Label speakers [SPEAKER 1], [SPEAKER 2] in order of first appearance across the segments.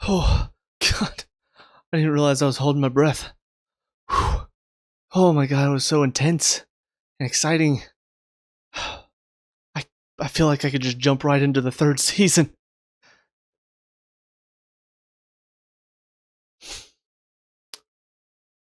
[SPEAKER 1] Oh, God. I didn't realize I was holding my breath. Oh my God, it was so intense and exciting. I, I feel like I could just jump right into the third season.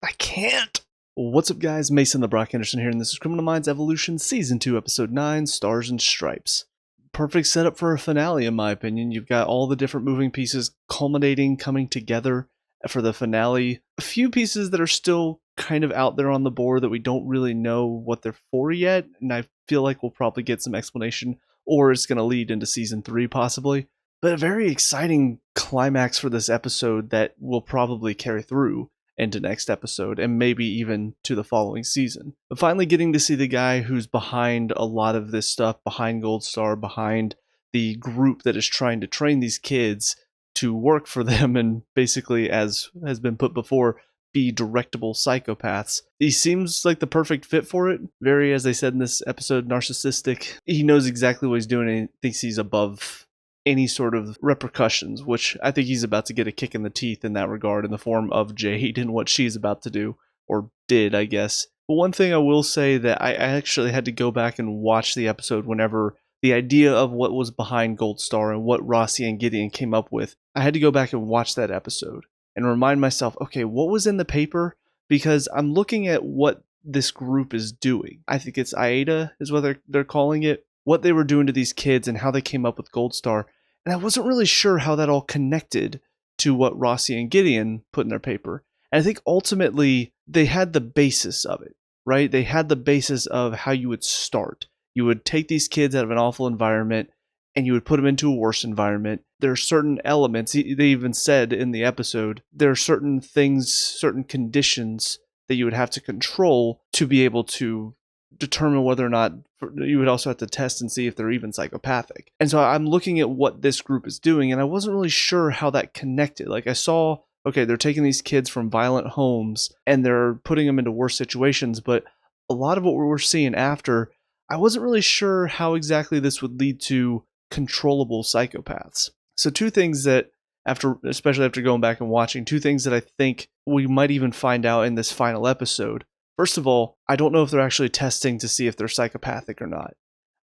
[SPEAKER 1] I can't. What's up, guys? Mason the Brock Henderson here, and this is Criminal Minds Evolution Season 2, Episode 9, Stars and Stripes. Perfect setup for a finale, in my opinion. You've got all the different moving pieces culminating, coming together for the finale. A few pieces that are still kind of out there on the board that we don't really know what they're for yet, and I feel like we'll probably get some explanation, or it's going to lead into Season 3 possibly. But a very exciting climax for this episode that will probably carry through into next episode and maybe even to the following season. But finally getting to see the guy who's behind a lot of this stuff, behind Gold Star, behind the group that is trying to train these kids to work for them and basically, as has been put before, be directable psychopaths. He seems like the perfect fit for it. Very, as they said in this episode, narcissistic. He knows exactly what he's doing and thinks he's above any sort of repercussions, which I think he's about to get a kick in the teeth in that regard in the form of Jade and what she's about to do, or did, I guess. But one thing I will say that I actually had to go back and watch the episode whenever the idea of what was behind Gold Star and what Rossi and Gideon came up with. I had to go back and watch that episode and remind myself, okay, what was in the paper? Because I'm looking at what this group is doing. I think it's AIDA is what they're calling it. What they were doing to these kids and how they came up with Gold Star. And I wasn't really sure how that all connected to what Rossi and Gideon put in their paper. And I think ultimately they had the basis of it, right? They had the basis of how you would start. You would take these kids out of an awful environment and you would put them into a worse environment. There are certain elements, they even said in the episode, there are certain things, certain conditions that you would have to control to be able to determine whether or not you would also have to test and see if they're even psychopathic. And so I'm looking at what this group is doing, and I wasn't really sure how that connected. Like I saw, okay, they're taking these kids from violent homes and they're putting them into worse situations, but a lot of what we're seeing after, I wasn't really sure how exactly this would lead to controllable psychopaths. So two things that especially after going back and watching, two things that I think we might even find out in this final episode. First of all, I don't know if they're actually testing to see if they're psychopathic or not.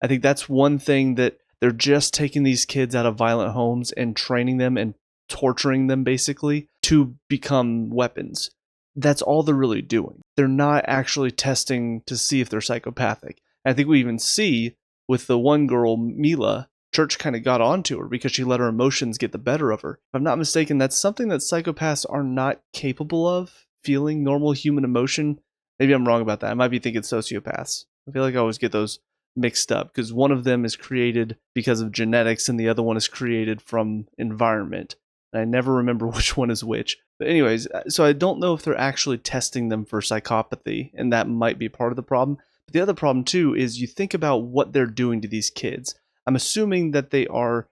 [SPEAKER 1] I think that's one thing, that they're just taking these kids out of violent homes and training them and torturing them basically to become weapons. That's all they're really doing. They're not actually testing to see if they're psychopathic. And I think we even see with the one girl, Mila, Church kind of got onto her because she let her emotions get the better of her. If I'm not mistaken, that's something that psychopaths are not capable of, feeling normal human emotion. Maybe I'm wrong about that. I might be thinking sociopaths. I feel like I always get those mixed up because one of them is created because of genetics and the other one is created from environment. And I never remember which one is which. But anyways, so I don't know if they're actually testing them for psychopathy, and that might be part of the problem. But the other problem too is you think about what they're doing to these kids. I'm assuming that they are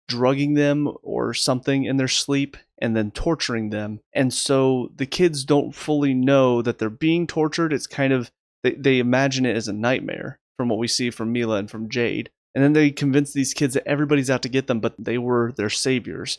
[SPEAKER 1] drugging them or something in their sleep and then torturing them. And so the kids don't fully know that they're being tortured. It's kind of, they imagine it as a nightmare from what we see from Mila and from Jade. And then they convince these kids that everybody's out to get them, but they were their saviors.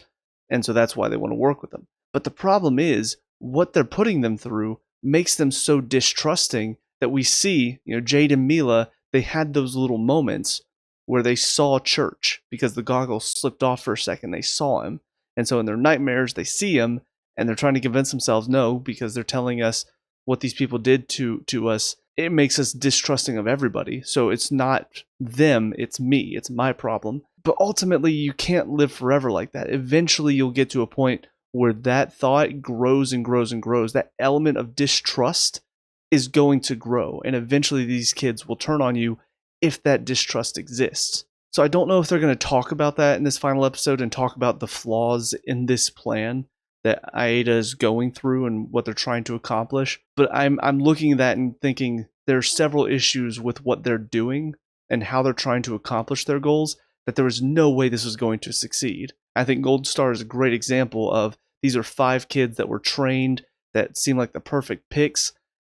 [SPEAKER 1] And so that's why they want to work with them. But the problem is what they're putting them through makes them so distrusting that we see, Jade and Mila, they had those little moments where they saw Church because the goggles slipped off for a second. They saw him. And so in their nightmares, they see him and they're trying to convince themselves no, because they're telling us what these people did to us. It makes us distrusting of everybody. So it's not them, it's me, it's my problem. But ultimately, you can't live forever like that. Eventually, you'll get to a point where that thought grows and grows and grows. That element of distrust is going to grow. And eventually, these kids will turn on you if that distrust exists. So I don't know if they're going to talk about that in this final episode and talk about the flaws in this plan that AIDA is going through and what they're trying to accomplish. But I'm looking at that and thinking there are several issues with what they're doing and how they're trying to accomplish their goals, that there was no way this was going to succeed. I think Gold Star is a great example of, these are 5 kids that were trained that seemed like the perfect picks,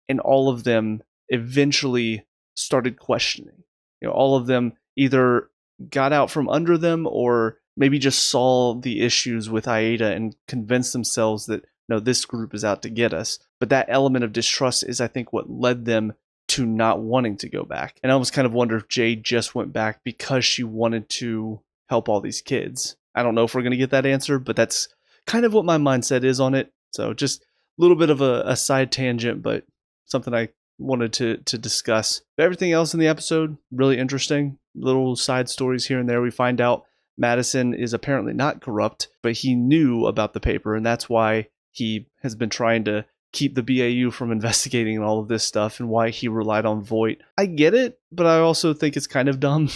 [SPEAKER 1] and all of them eventually started questioning. All of them either got out from under them, or maybe just saw the issues with Aida and convinced themselves that no, this group is out to get us. But that element of distrust is, I think, what led them to not wanting to go back. And I almost kind of wonder if Jade just went back because she wanted to help all these kids. I don't know if we're going to get that answer, but that's kind of what my mindset is on it. So just a little bit of a side tangent, but something I wanted to discuss. But everything else in the episode, really interesting. Little side stories here and there. We find out Madison is apparently not corrupt, but he knew about the paper, and that's why he has been trying to keep the BAU from investigating all of this stuff, and why he relied on Voight. I get it, but I also think it's kind of dumb.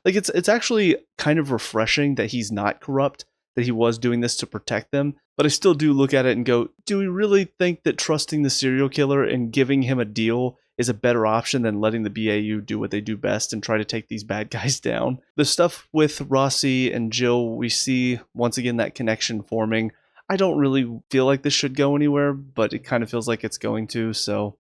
[SPEAKER 1] Like, it's actually kind of refreshing that he's not corrupt, that he was doing this to protect them. But I still do look at it and go, do we really think that trusting the serial killer and giving him a deal is a better option than letting the BAU do what they do best and try to take these bad guys down? The stuff with Rossi and Jill, we see once again that connection forming. I don't really feel like this should go anywhere, but it kind of feels like it's going to, so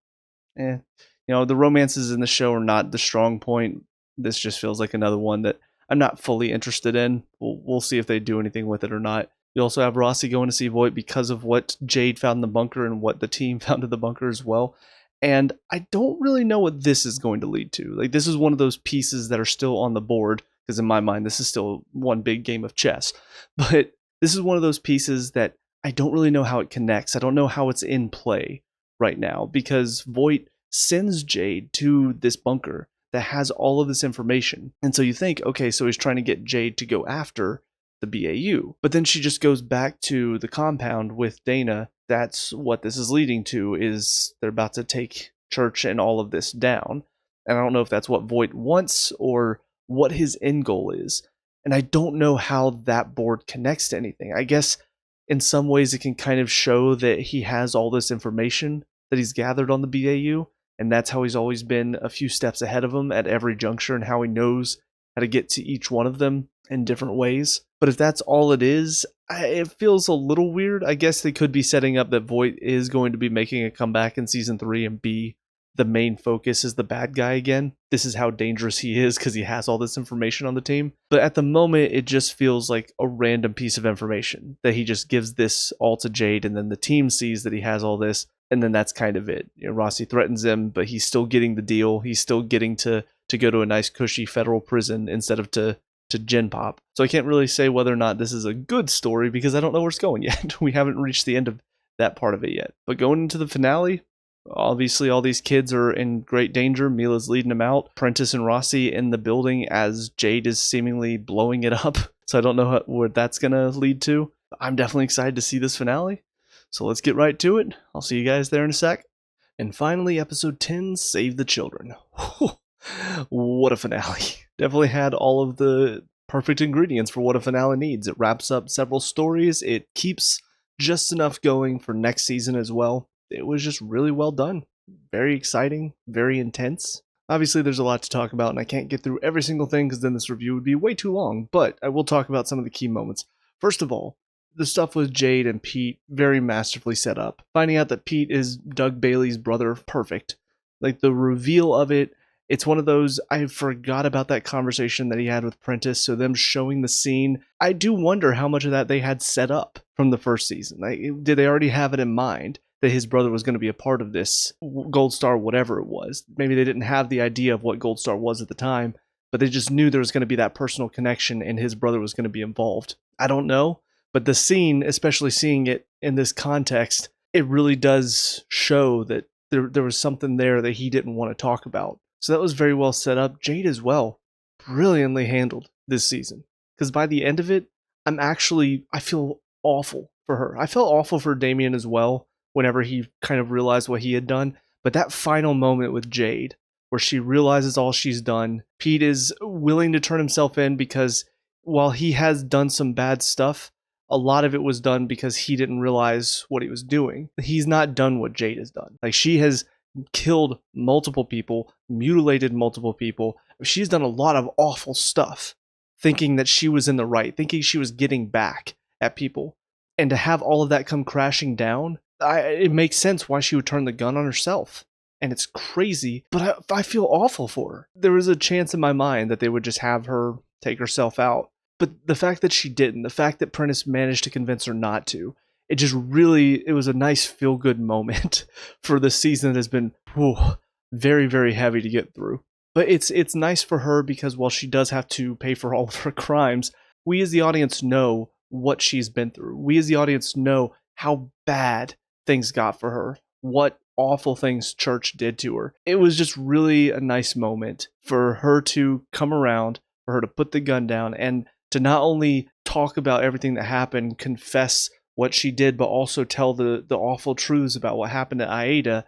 [SPEAKER 1] the romances in the show are not the strong point. This just feels like another one that I'm not fully interested in. We'll see if they do anything with it or not. You also have Rossi going to see Voight because of what Jade found in the bunker and what the team found in the bunker as well. And I don't really know what this is going to lead to. Like, this is one of those pieces that are still on the board, because in my mind, this is still one big game of chess. But this is one of those pieces that I don't really know how it connects. I don't know how it's in play right now, because Voight sends Jade to this bunker that has all of this information. And so you think, okay, so he's trying to get Jade to go after the BAU. But then she just goes back to the compound with Dana. That's what this is leading to, is they're about to take Church and all of this down. And I don't know if that's what Voight wants or what his end goal is. And I don't know how that board connects to anything. I guess in some ways it can kind of show that he has all this information that he's gathered on the BAU. And that's how he's always been a few steps ahead of them at every juncture, and how he knows how to get to each one of them in different ways. But if that's all it is, it feels a little weird. I guess they could be setting up that Voight is going to be making a comeback in season 3 and be the main focus is the bad guy again. This is how dangerous he is because he has all this information on the team. But at the moment, it just feels like a random piece of information that he just gives this all to Jade, and then the team sees that he has all this. And then that's kind of it. Rossi threatens him, but he's still getting the deal. He's still getting to go to a nice cushy federal prison instead of to Gen Pop. So I can't really say whether or not this is a good story because I don't know where it's going yet. We haven't reached the end of that part of it yet. But going into the finale, obviously all these kids are in great danger. Mila's leading them out. Prentice and Rossi in the building as Jade is seemingly blowing it up. So I don't know where that's going to lead to. I'm definitely excited to see this finale. So let's get right to it. I'll see you guys there in a sec. And finally, episode 10, Save the Children. What a finale. Definitely had all of the perfect ingredients for what a finale needs. It wraps up several stories. It keeps just enough going for next season as well. It was just really well done. Very exciting, very intense. Obviously, there's a lot to talk about, and I can't get through every single thing because then this review would be way too long, but I will talk about some of the key moments. First of all, the stuff with Jade and Pete, very masterfully set up. Finding out that Pete is Doug Bailey's brother, perfect. Like, the reveal of it, it's one of those, I forgot about that conversation that he had with Prentice, so them showing the scene, I do wonder how much of that they had set up from the first season. Like, did they already have it in mind that his brother was going to be a part of this Gold Star, whatever it was? Maybe they didn't have the idea of what Gold Star was at the time, but they just knew there was going to be that personal connection and his brother was going to be involved. I don't know. But the scene, especially seeing it in this context, it really does show that there was something there that he didn't want to talk about. So that was very well set up. Jade as well, brilliantly handled this season. Because by the end of it, I feel awful for her. I felt awful for Damien as well whenever he kind of realized what he had done. But that final moment with Jade, where she realizes all she's done, Pete is willing to turn himself in because while he has done some bad stuff, a lot of it was done because he didn't realize what he was doing. He's not done what Jade has done. Like, she has killed multiple people, mutilated multiple people. She's done a lot of awful stuff, thinking that she was in the right, thinking she was getting back at people. And to have all of that come crashing down, it makes sense why she would turn the gun on herself. And it's crazy, but I feel awful for her. There was a chance in my mind that they would just have her take herself out. But the fact that she didn't, the fact that Prentice managed to convince her not to, it was a nice feel good moment for the season that has been very, very heavy to get through. But it's nice for her because while she does have to pay for all of her crimes, we as the audience know what she's been through. We as the audience know how bad things got for her, what awful things church did to her. It was just really a nice moment for her to come around, for her to put the gun down, and to not only talk about everything that happened, confess what she did, but also tell the awful truths about what happened to Aida.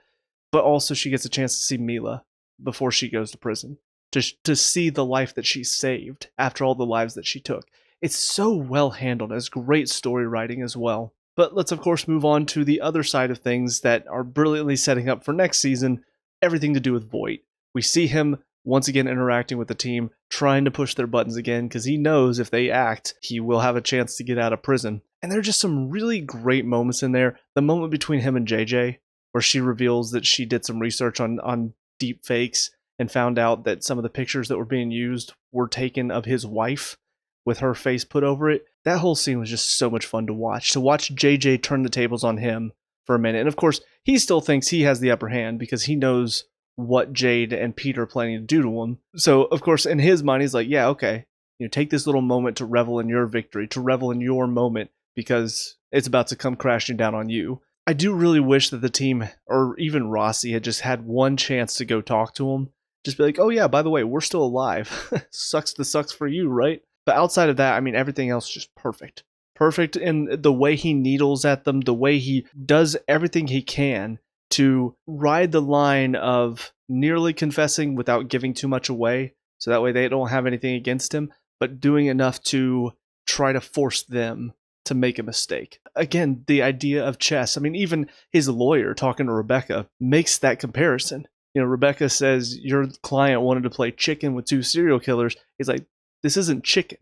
[SPEAKER 1] But also she gets a chance to see Mila before she goes to prison, to see the life that she saved after all the lives that she took. It's so well handled. It's great story writing as well. But let's of course move on to the other side of things that are brilliantly setting up for next season, everything to do with Voight. We see him once again interacting with the team, trying to push their buttons again, because he knows if they act, he will have a chance to get out of prison. And there are just some really great moments in there. The moment between him and JJ, where she reveals that she did some research on deep fakes and found out that some of the pictures that were being used were taken of his wife with her face put over it. That whole scene was just so much fun to watch. To watch JJ turn the tables on him for a minute. And of course, he still thinks he has the upper hand because he knows what Jade and Peter are planning to do to him. So, of course, in his mind, he's like, yeah, okay, take this little moment to revel in your victory, to revel in your moment, because it's about to come crashing down on you. I do really wish that the team, or even Rossi, had just had one chance to go talk to him. Just be like, oh yeah, by the way, we're still alive. Sucks for you, right? But outside of that, I mean, everything else is just perfect. Perfect in the way he needles at them, the way he does everything he can to ride the line of nearly confessing without giving too much away, so that way they don't have anything against him, but doing enough to try to force them to make a mistake. Again, the idea of chess. I mean, even his lawyer talking to Rebecca makes that comparison. Rebecca says, your client wanted to play chicken with two serial killers. He's like, this isn't chicken.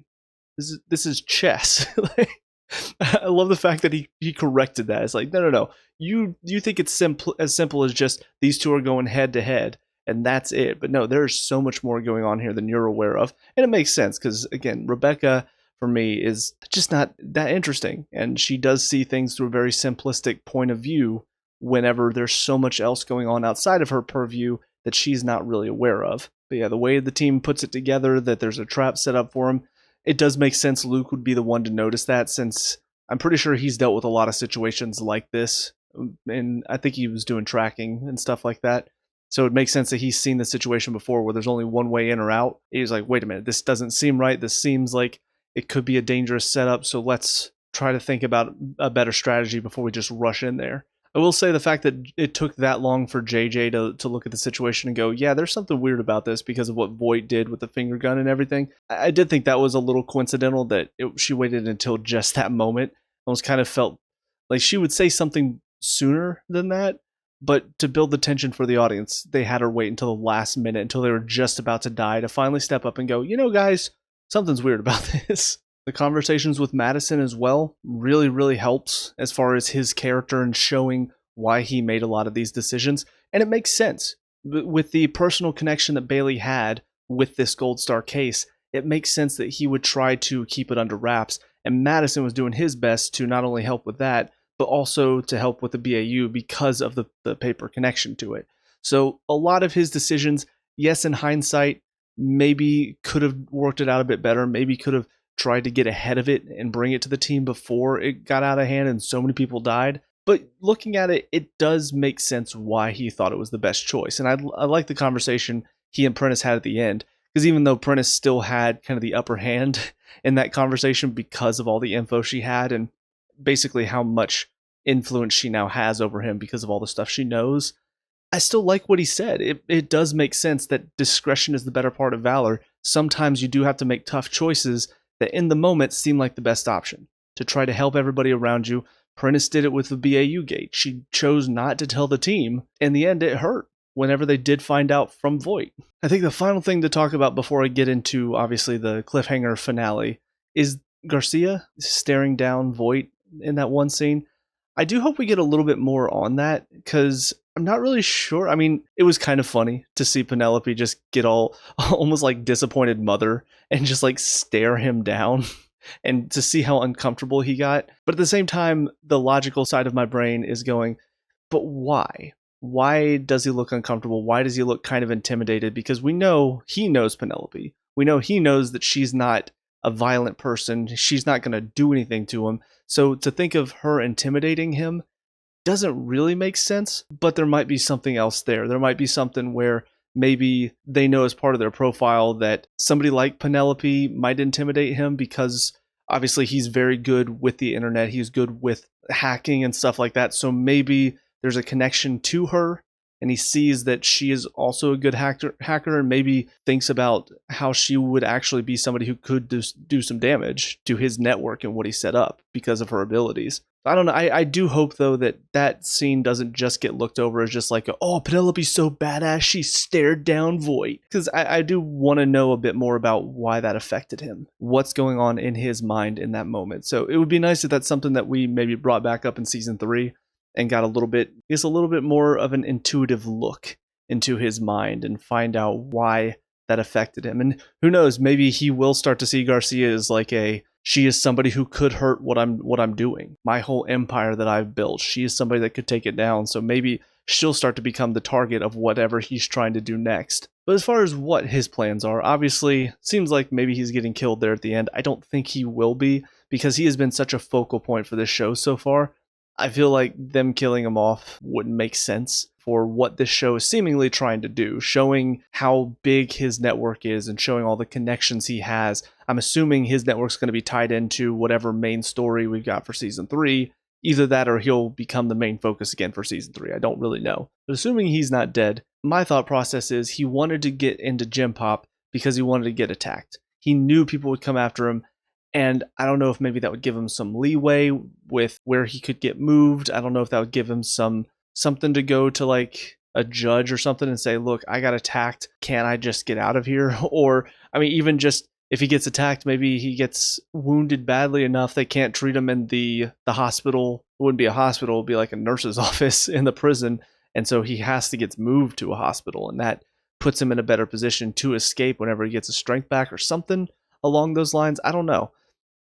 [SPEAKER 1] This is chess. I love the fact that he corrected that. It's like, no. You think it's as simple as just these two are going head to head and that's it. But no, there's so much more going on here than you're aware of. And it makes sense because, again, Rebecca, for me, is just not that interesting. And she does see things through a very simplistic point of view whenever there's so much else going on outside of her purview that she's not really aware of. But yeah, the way the team puts it together, that there's a trap set up for him, it does make sense Luke would be the one to notice that, since I'm pretty sure he's dealt with a lot of situations like this. And I think he was doing tracking and stuff like that. So it makes sense that he's seen the situation before where there's only one way in or out. He's like, wait a minute, this doesn't seem right. This seems like it could be a dangerous setup. So let's try to think about a better strategy before we just rush in there. I will say the fact that it took that long for JJ to look at the situation and go, yeah, there's something weird about this because of what Voight did with the finger gun and everything. I did think that was a little coincidental that she waited until just that moment. Almost kind of felt like she would say something sooner than that. But to build the tension for the audience, they had her wait until the last minute, until they were just about to die, to finally step up and go, guys, something's weird about this. The conversations with Madison as well really, really helps as far as his character and showing why he made a lot of these decisions. And it makes sense. With the personal connection that Bailey had with this Gold Star case, it makes sense that he would try to keep it under wraps. And Madison was doing his best to not only help with that, but also to help with the BAU because of the paper connection to it. So a lot of his decisions, yes, in hindsight, maybe could have worked it out a bit better, maybe could have tried to get ahead of it and bring it to the team before it got out of hand and so many people died. But looking at it, it does make sense why he thought it was the best choice. And I like the conversation he and Prentice had at the end, because even though Prentice still had kind of the upper hand in that conversation because of all the info she had and basically how much influence she now has over him because of all the stuff she knows, I still like what he said. It does make sense that discretion is the better part of valor. Sometimes you do have to make tough choices that in the moment seem like the best option to try to help everybody around you. Prentice did it with the BAU gate. She chose not to tell the team. In the end, it hurt whenever they did find out from Voight. I think the final thing to talk about before I get into, obviously, the cliffhanger finale is Garcia staring down Voight in that one scene. I do hope we get a little bit more on that, because I'm not really sure. I mean, it was kind of funny to see Penelope just get all almost like disappointed mother and just like stare him down and to see how uncomfortable he got. But at the same time, the logical side of my brain is going, but why? Why does he look uncomfortable? Why does he look kind of intimidated? Because we know he knows Penelope. We know he knows that she's not a violent person. She's not going to do anything to him. So to think of her intimidating him doesn't really make sense, but there might be something else there. There might be something where maybe they know as part of their profile that somebody like Penelope might intimidate him because obviously he's very good with the internet. He's good with hacking and stuff like that. So maybe there's a connection to her and he sees that she is also a good hacker and maybe thinks about how she would actually be somebody who could do some damage to his network and what he set up because of her abilities. I don't know. I do hope, though, that scene doesn't just get looked over as just like, oh, Penelope's so badass, she stared down Voight. Because I do want to know a bit more about why that affected him. What's going on in his mind in that moment. So it would be nice if that's something that we maybe brought back up in season 3 and got a little bit more of an intuitive look into his mind and find out why that affected him. And who knows, maybe he will start to see Garcia as like she is somebody who could hurt what I'm doing. My whole empire that I've built. She is somebody that could take it down. So maybe she'll start to become the target of whatever he's trying to do next. But as far as what his plans are, obviously, seems like maybe he's getting killed there at the end. I don't think he will be because he has been such a focal point for this show so far. I feel like them killing him off wouldn't make sense for what this show is seemingly trying to do, showing how big his network is and showing all the connections he has. I'm assuming his network's going to be tied into whatever main story we've got for season 3. Either that or he'll become the main focus again for season 3. I don't really know. But assuming he's not dead, my thought process is he wanted to get into Gem Pop because he wanted to get attacked. He knew people would come after him. And I don't know if maybe that would give him some leeway with where he could get moved. I don't know if that would give him something to go to like a judge or something and say, look, I got attacked. Can't I just get out of here? Or, I mean, even just if he gets attacked, maybe he gets wounded badly enough they can't treat him in the hospital. It wouldn't be a hospital. It would be like a nurse's office in the prison. And so he has to get moved to a hospital. And that puts him in a better position to escape whenever he gets his strength back or something along those lines. I don't know.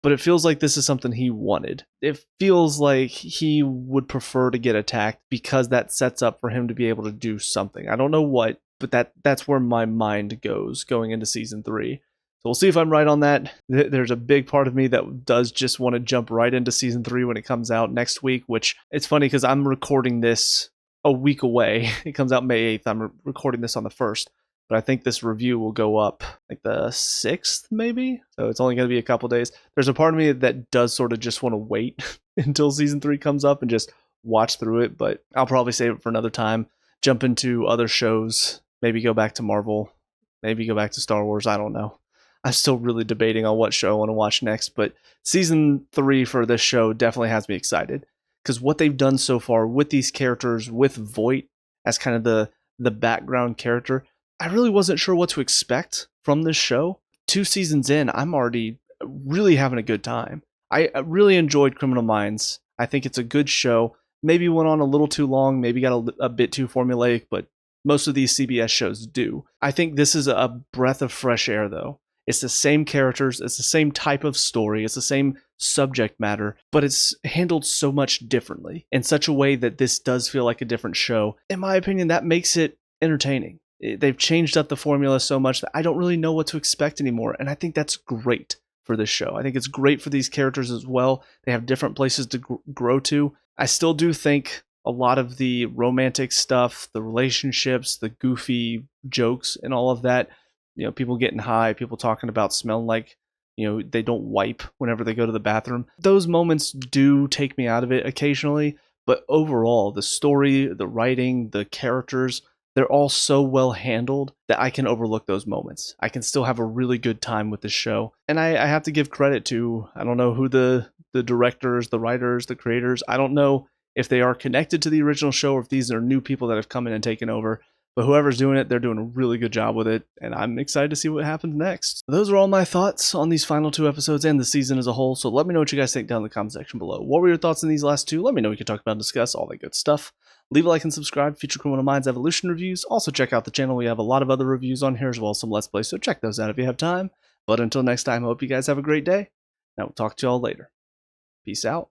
[SPEAKER 1] But it feels like this is something he wanted. It feels like he would prefer to get attacked because that sets up for him to be able to do something. I don't know what, but that's where my mind goes going into season 3. So we'll see if I'm right on that. There's a big part of me that does just want to jump right into season 3 when it comes out next week, which it's funny because I'm recording this a week away. It comes out May 8th. I'm recording this on the 1st. But I think this review will go up like the 6th, maybe. So it's only going to be a couple days. There's a part of me that does sort of just want to wait until season 3 comes up and just watch through it. But I'll probably save it for another time. Jump into other shows. Maybe go back to Marvel. Maybe go back to Star Wars. I don't know. I'm still really debating on what show I want to watch next. But season 3 for this show definitely has me excited. Because what they've done so far with these characters, with Voight as kind of the background character, I really wasn't sure what to expect from this show. 2 seasons in, I'm already really having a good time. I really enjoyed Criminal Minds. I think it's a good show. Maybe went on a little too long, maybe got a bit too formulaic, but most of these CBS shows do. I think this is a breath of fresh air, though. It's the same characters, it's the same type of story, it's the same subject matter, but it's handled so much differently in such a way that this does feel like a different show. In my opinion, that makes it entertaining. They've changed up the formula so much that I don't really know what to expect anymore. And I think that's great for this show. I think it's great for these characters as well. They have different places to grow to. I still do think a lot of the romantic stuff, the relationships, the goofy jokes and all of that, you know, people getting high, people talking about smelling like, you know, they don't wipe whenever they go to the bathroom. Those moments do take me out of it occasionally. But overall, the story, the writing, the characters, they're all so well handled that I can overlook those moments. I can still have a really good time with this show. And I have to give credit to, I don't know who the directors, the writers, the creators, I don't know if they are connected to the original show or if these are new people that have come in and taken over. But whoever's doing it, they're doing a really good job with it, and I'm excited to see what happens next. Those are all my thoughts on these final 2 episodes and the season as a whole, so let me know what you guys think down in the comment section below. What were your thoughts on these last 2? Let me know. We can talk about and discuss all that good stuff. Leave a like and subscribe for future Criminal Minds Evolution reviews. Also check out the channel, we have a lot of other reviews on here as well as some Let's Plays, so check those out if you have time. But until next time, I hope you guys have a great day, and I will talk to y'all later. Peace out.